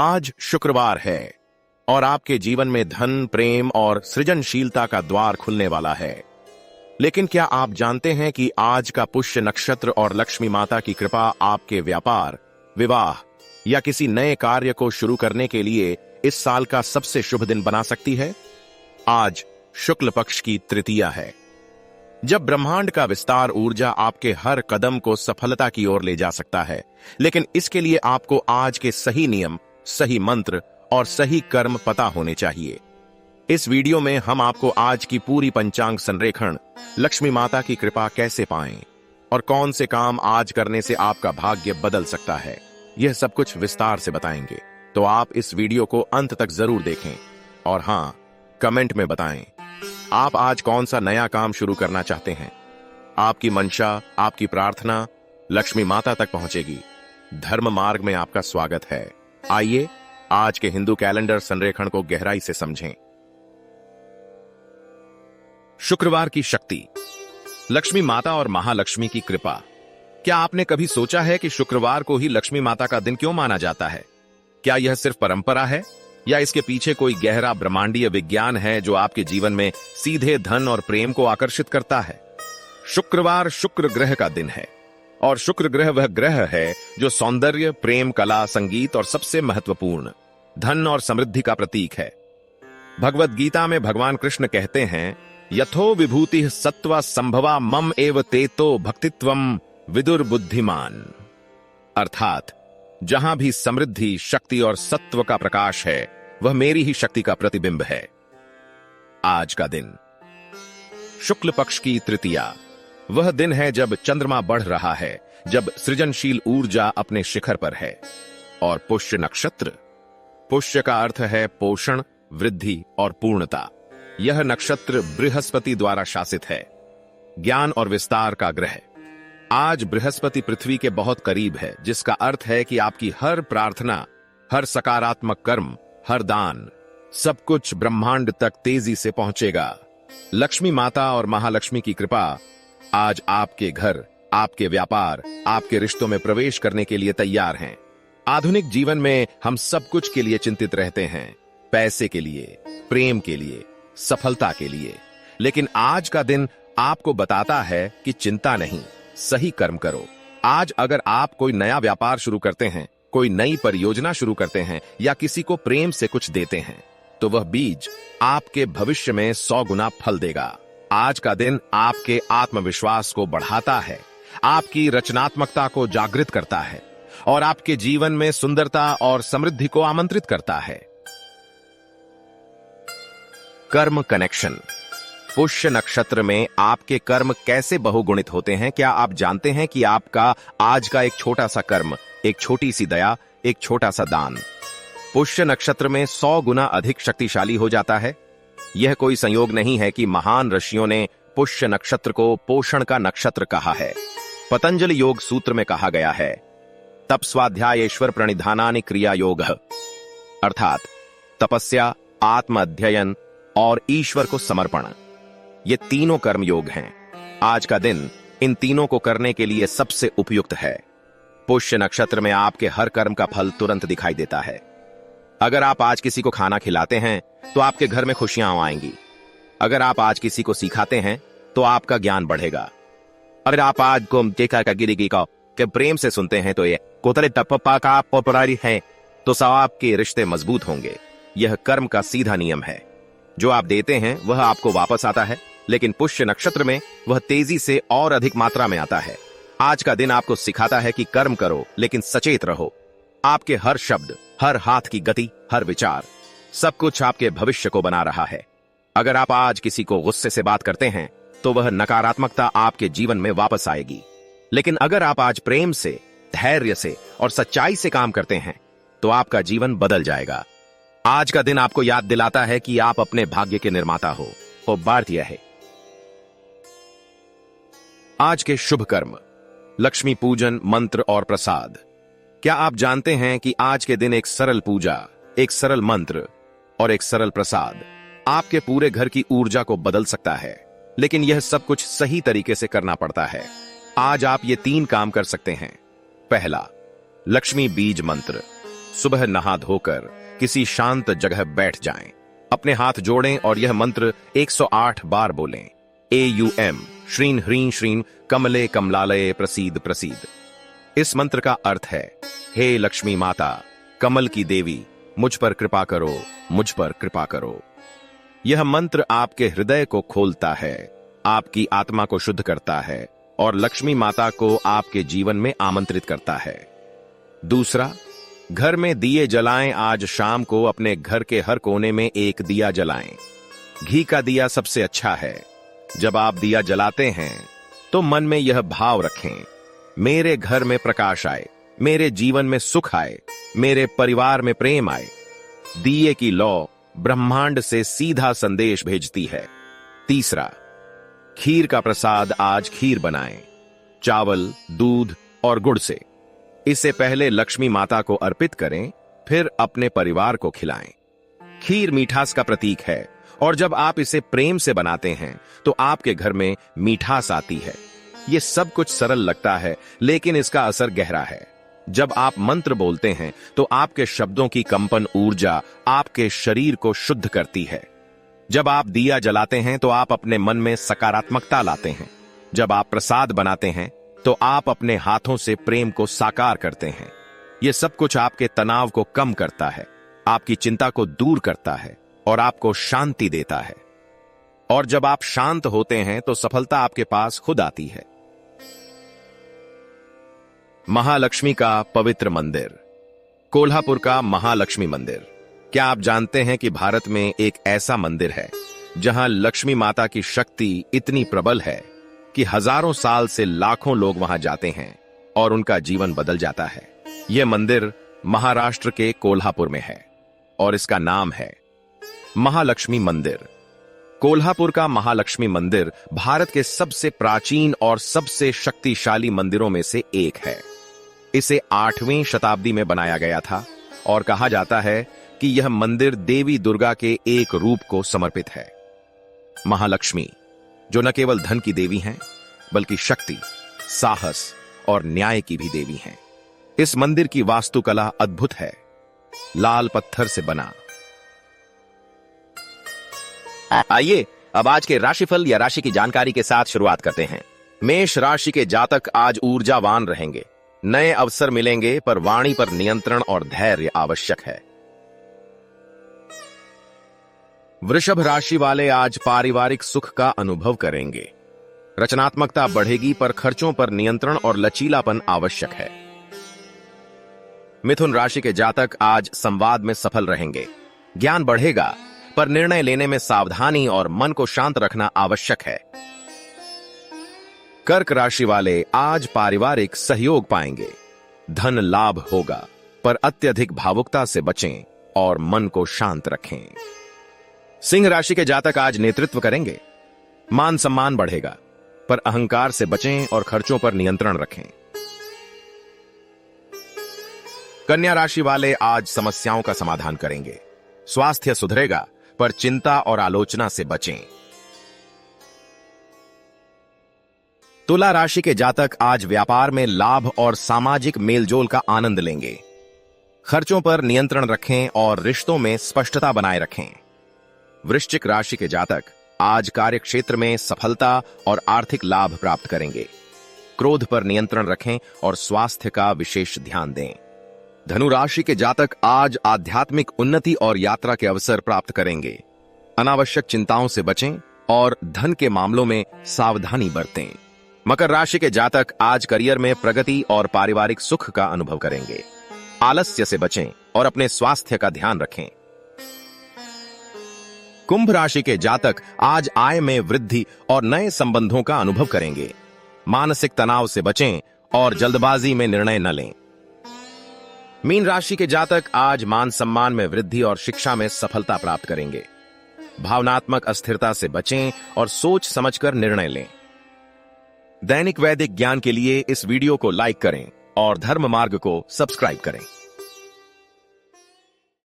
आज शुक्रवार है और आपके जीवन में धन, प्रेम और सृजनशीलता का द्वार खुलने वाला है। लेकिन क्या आप जानते हैं कि आज का पुष्य नक्षत्र और लक्ष्मी माता की कृपा आपके व्यापार, विवाह या किसी नए कार्य को शुरू करने के लिए इस साल का सबसे शुभ दिन बना सकती है? आज शुक्ल पक्ष की तृतीया है, जब ब्रह्मांड का विस्तार ऊर्जा आपके हर कदम को सफलता की ओर ले जा सकता है। लेकिन इसके लिए आपको आज के सही नियम, सही मंत्र और सही कर्म पता होने चाहिए। इस वीडियो में हम आपको आज की पूरी पंचांग संरेखण, लक्ष्मी माता की कृपा कैसे पाएं और कौन से काम आज करने से आपका भाग्य बदल सकता है, यह सब कुछ विस्तार से बताएंगे। तो आप इस वीडियो को अंत तक जरूर देखें और हां, कमेंट में बताएं आप आज कौन सा नया काम शुरू करना चाहते हैं। आपकी मंशा, आपकी प्रार्थना लक्ष्मी माता तक पहुंचेगी। धर्म मार्ग में आपका स्वागत है। आइए आज के हिंदू कैलेंडर संरेखण को गहराई से समझें। शुक्रवार की शक्ति, लक्ष्मी माता और महालक्ष्मी की कृपा। क्या आपने कभी सोचा है कि शुक्रवार को ही लक्ष्मी माता का दिन क्यों माना जाता है? क्या यह सिर्फ परंपरा है या इसके पीछे कोई गहरा ब्रह्मांडीय विज्ञान है जो आपके जीवन में सीधे धन और प्रेम को आकर्षित करता है? शुक्रवार शुक्र ग्रह का दिन है और शुक्र ग्रह वह ग्रह है जो सौंदर्य, प्रेम, कला, संगीत और सबसे महत्वपूर्ण धन और समृद्धि का प्रतीक है। भगवद गीता में भगवान कृष्ण कहते हैं, यथो विभूति सत्वा संभवा मम एव तेतो भक्तित्वम विदुर बुद्धिमान। अर्थात जहां भी समृद्धि, शक्ति और सत्व का प्रकाश है, वह मेरी ही शक्ति का प्रतिबिंब है। आज का दिन शुक्ल पक्ष की तृतीया, वह दिन है जब चंद्रमा बढ़ रहा है, जब सृजनशील ऊर्जा अपने शिखर पर है। और पुष्य नक्षत्र, पुष्य का अर्थ है पोषण, वृद्धि और पूर्णता। यह नक्षत्र बृहस्पति द्वारा शासित है, ज्ञान और विस्तार का ग्रह। आज बृहस्पति पृथ्वी के बहुत करीब है, जिसका अर्थ है कि आपकी हर प्रार्थना, हर सकारात्मक कर्म, हर दान, सब कुछ ब्रह्मांड तक तेजी से पहुंचेगा। लक्ष्मी माता और महालक्ष्मी की कृपा आज आपके घर, आपके व्यापार, आपके रिश्तों में प्रवेश करने के लिए तैयार हैं। आधुनिक जीवन में हम सब कुछ के लिए चिंतित रहते हैं, पैसे के लिए, प्रेम के लिए, सफलता के लिए। लेकिन आज का दिन आपको बताता है कि चिंता नहीं, सही कर्म करो। आज अगर आप कोई नया व्यापार शुरू करते हैं, कोई नई परियोजना शुरू करते हैं या किसी को प्रेम से कुछ देते हैं, तो वह बीज आपके भविष्य में 100 गुना फल देगा। आज का दिन आपके आत्मविश्वास को बढ़ाता है, आपकी रचनात्मकता को जागृत करता है और आपके जीवन में सुंदरता और समृद्धि को आमंत्रित करता है। कर्म कनेक्शन, पुष्य नक्षत्र में आपके कर्म कैसे बहुगुणित होते हैं? क्या आप जानते हैं कि आपका आज का एक छोटा सा कर्म, एक छोटी सी दया, एक छोटा सा दान पुष्य नक्षत्र में 100 गुना अधिक शक्तिशाली हो जाता है? यह कोई संयोग नहीं है कि महान ऋषियों ने पुष्य नक्षत्र को पोषण का नक्षत्र कहा है। पतंजलि योग सूत्र में कहा गया है, तप स्वाध्यायेश्वर प्रणिधानानि क्रिया योग, अर्थात तपस्या, आत्म अध्ययन और ईश्वर को समर्पण, ये तीनों कर्म योग हैं। आज का दिन इन तीनों को करने के लिए सबसे उपयुक्त है। पुष्य नक्षत्र में आपके हर कर्म का फल तुरंत दिखाई देता है। अगर आप आज किसी को खाना खिलाते हैं तो आपके घर में खुशियां आएंगी। अगर आप आज किसी को सिखाते हैं तो आपका ज्ञान बढ़ेगा। अगर आप आज को देखा का गिरी का के प्रेम से सुनते हैं तो ये कोतरे टप्पा का पॉपुलरी है, तो सवाब के रिश्ते मजबूत होंगे। यह कर्म का सीधा नियम है। जो आप देते हैं वह आपको वापस आता है, लेकिन पुष्य नक्षत्र में वह तेजी से और अधिक मात्रा में आता है। आज का दिन आपको सिखाता है कि कर्म करो लेकिन सचेत रहो। आपके हर शब्द, हर हाथ की गति, हर विचार, सब कुछ आपके भविष्य को बना रहा है। अगर आप आज किसी को गुस्से से बात करते हैं तो वह नकारात्मकता आपके जीवन में वापस आएगी। लेकिन अगर आप आज प्रेम से, धैर्य से और सच्चाई से काम करते हैं तो आपका जीवन बदल जाएगा। आज का दिन आपको याद दिलाता है कि आप अपने भाग्य के निर्माता हो। वो भारतीय है। आज के शुभ कर्म, लक्ष्मी पूजन, मंत्र और प्रसाद। क्या आप जानते हैं कि आज के दिन एक सरल पूजा, एक सरल मंत्र और एक सरल प्रसाद आपके पूरे घर की ऊर्जा को बदल सकता है? लेकिन यह सब कुछ सही तरीके से करना पड़ता है। आज आप ये 3 काम कर सकते हैं। पहला, लक्ष्मी बीज मंत्र। सुबह नहा धोकर किसी शांत जगह बैठ जाएं, अपने हाथ जोड़ें और यह मंत्र 108 बार बोलें। AUM श्रीं ह्रीं श्रीं कमले कमलालये प्रसीद प्रसीद। इस मंत्र का अर्थ है, हे लक्ष्मी माता, कमल की देवी, मुझ पर कृपा करो, मुझ पर कृपा करो। यह मंत्र आपके हृदय को खोलता है, आपकी आत्मा को शुद्ध करता है और लक्ष्मी माता को आपके जीवन में आमंत्रित करता है। दूसरा, घर में दिए जलाएं। आज शाम को अपने घर के हर कोने में एक दिया जलाएं। घी का दिया सबसे अच्छा है। जब आप दिया जलाते हैं तो मन में यह भाव रखें, मेरे घर में प्रकाश आए, मेरे जीवन में सुख आए, मेरे परिवार में प्रेम आए। दिए की लौ ब्रह्मांड से सीधा संदेश भेजती है। तीसरा, खीर का प्रसाद आज खीर बनाएं, चावल, दूध और गुड़ से। इसे पहले लक्ष्मी माता को अर्पित करें, फिर अपने परिवार को खिलाएं। खीर मिठास का प्रतीक है और जब आप इसे प्रेम से बनाते हैं तो आपके घर में मिठास आती है। ये सब कुछ सरल लगता है, लेकिन इसका असर गहरा है। जब आप मंत्र बोलते हैं तो आपके शब्दों की कंपन ऊर्जा आपके शरीर को शुद्ध करती है। जब आप दिया जलाते हैं तो आप अपने मन में सकारात्मकता लाते हैं। जब आप प्रसाद बनाते हैं तो आप अपने हाथों से प्रेम को साकार करते हैं। यह सब कुछ आपके तनाव को कम करता है, आपकी चिंता को दूर करता है और आपको शांति देता है। और जब आप शांत होते हैं तो सफलता आपके पास खुद आती है। महालक्ष्मी का पवित्र मंदिर। कोल्हापुर का महालक्ष्मी मंदिर। क्या आप जानते हैं कि भारत में एक ऐसा मंदिर है जहां लक्ष्मी माता की शक्ति इतनी प्रबल है कि हजारों साल से लाखों लोग वहां जाते हैं और उनका जीवन बदल जाता है। यह मंदिर महाराष्ट्र के कोल्हापुर में है और इसका नाम है महालक्ष्मी मंदिर। कोल्हापुर का महालक्ष्मी मंदिर भारत के सबसे प्राचीन और सबसे शक्तिशाली मंदिरों में से एक है। इसे 8वीं शताब्दी में बनाया गया था और कहा जाता है कि यह मंदिर देवी दुर्गा के एक रूप को समर्पित है। महालक्ष्मी, जो न केवल धन की देवी हैं, बल्कि शक्ति, साहस और न्याय की भी देवी हैं। इस मंदिर की वास्तुकला अद्भुत है। लाल पत्थर से बना। आइए अब आज के राशिफल या राशि की जानकारी के साथ शुरुआत करते हैं। मेष राशि के जातक आज ऊर्जावान रहेंगे। नए अवसर मिलेंगे, पर वाणी पर नियंत्रण और धैर्य आवश्यक है। वृषभ राशि वाले आज पारिवारिक सुख का अनुभव करेंगे। रचनात्मकता बढ़ेगी, पर खर्चों पर नियंत्रण और लचीलापन आवश्यक है। मिथुन राशि के जातक आज संवाद में सफल रहेंगे। ज्ञान बढ़ेगा, पर निर्णय लेने में सावधानी और मन को शांत रखना आवश्यक है। कर्क राशि वाले आज पारिवारिक सहयोग पाएंगे। धन लाभ होगा, पर अत्यधिक भावुकता से बचें और मन को शांत रखें। सिंह राशि के जातक आज नेतृत्व करेंगे। मान सम्मान बढ़ेगा, पर अहंकार से बचें और खर्चों पर नियंत्रण रखें। कन्या राशि वाले आज समस्याओं का समाधान करेंगे। स्वास्थ्य सुधरेगा, पर चिंता और आलोचना से बचें। तुला राशि के जातक आज व्यापार में लाभ और सामाजिक मेलजोल का आनंद लेंगे। खर्चों पर नियंत्रण रखें और रिश्तों में स्पष्टता बनाए रखें। वृश्चिक राशि के जातक आज कार्यक्षेत्र में सफलता और आर्थिक लाभ प्राप्त करेंगे। क्रोध पर नियंत्रण रखें और स्वास्थ्य का विशेष ध्यान दें। धनु राशि के जातक आज आध्यात्मिक उन्नति और यात्रा के अवसर प्राप्त करेंगे। अनावश्यक चिंताओं से बचें और धन के मामलों में सावधानी बरतें। मकर राशि के जातक आज करियर में प्रगति और पारिवारिक सुख का अनुभव करेंगे। आलस्य से बचें और अपने स्वास्थ्य का ध्यान रखें। कुंभ राशि के जातक आज आय में वृद्धि और नए संबंधों का अनुभव करेंगे। मानसिक तनाव से बचें और जल्दबाजी में निर्णय न लें। मीन राशि के जातक आज मान सम्मान में वृद्धि और शिक्षा में सफलता प्राप्त करेंगे। भावनात्मक अस्थिरता से बचें और सोच समझकर निर्णय लें। दैनिक वैदिक ज्ञान के लिए इस वीडियो को लाइक करें और धर्म मार्ग को सब्सक्राइब करें।